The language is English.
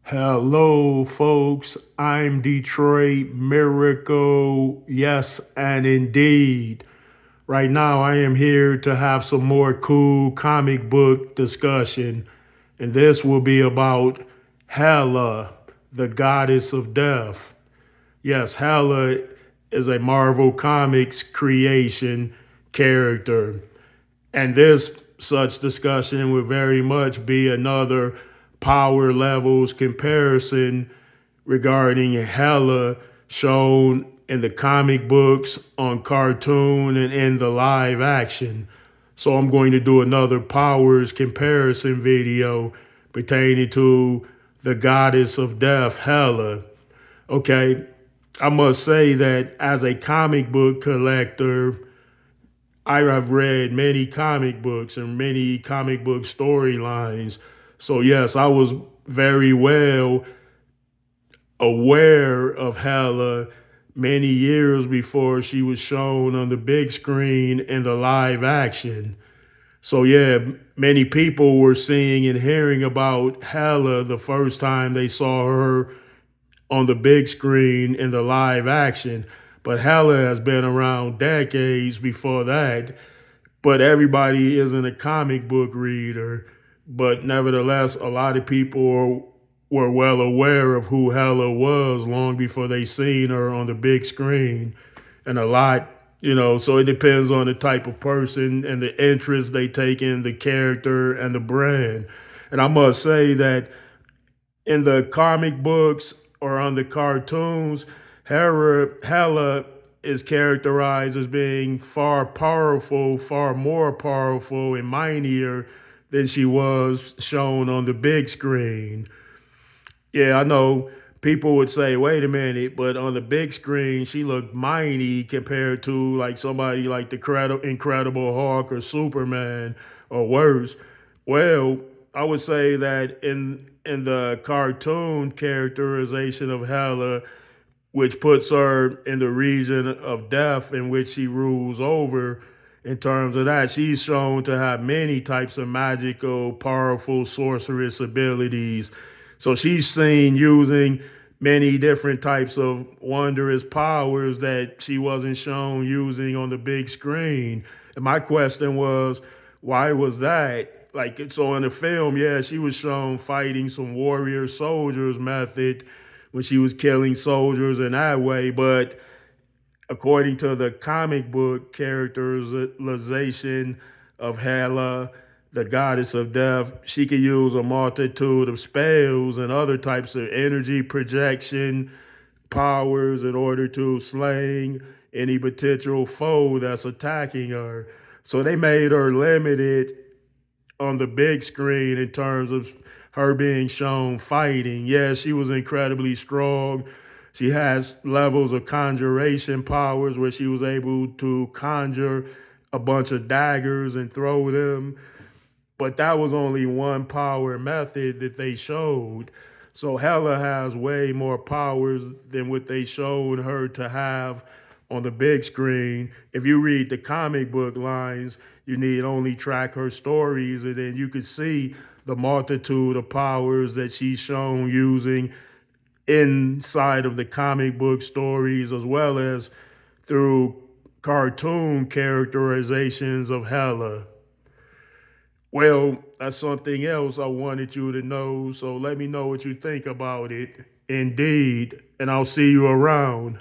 Hello, folks. I'm Detroit Miracle. Yes, and indeed. Right now, I am here to have some more cool comic book discussion. And this will be about Hela, the goddess of death. Yes, Hela is a Marvel Comics creation character. And this such discussion would very much be another power levels comparison regarding Hela shown in the comic books, on cartoon, and in the live action. So I'm going to do another powers comparison video pertaining to the goddess of death, Hela. Okay, I must say that as a comic book collector, I have read many comic books and many comic book storylines. So, yes, I was very well aware of Hela many years before she was shown on the big screen in the live action. So, yeah, many people were seeing and hearing about Hela the first time they saw her on the big screen in the live action. But Hela has been around decades before that, but everybody isn't a comic book reader. But nevertheless, a lot of people were well aware of who Hela was long before they seen her on the big screen. And a lot, so it depends on the type of person and the interest they take in the character and the brand. And I must say that in the comic books or on the cartoons, Hela is characterized as being far powerful, far more powerful and mightier than she was shown on the big screen. Yeah, I know people would say, wait a minute, but on the big screen, she looked mighty compared to like somebody like the Incredible Hulk or Superman or worse. Well, I would say that in the cartoon characterization of Hela, which puts her in the region of death in which she rules over. In terms of that, she's shown to have many types of magical, powerful sorceress abilities. So she's seen using many different types of wondrous powers that she wasn't shown using on the big screen. And my question was, why was that? Like, so in the film, yeah, she was shown fighting some warrior soldiers method when she was killing soldiers in that way. But according to the comic book characterization of Hela, the goddess of death, she could use a multitude of spells and other types of energy projection powers in order to slaying any potential foe that's attacking her. So they made her limited on the big screen in terms of her being shown fighting. Yes, she was incredibly strong. She has levels of conjuration powers where she was able to conjure a bunch of daggers and throw them. But that was only one power method that they showed. So Hela has way more powers than what they showed her to have on the big screen. If you read the comic book lines, you need only track her stories, and then you could see the multitude of powers that she's shown using inside of the comic book stories, as well as through cartoon characterizations of Hela. Well, that's something else I wanted you to know, so let me know what you think about it. Indeed, and I'll see you around.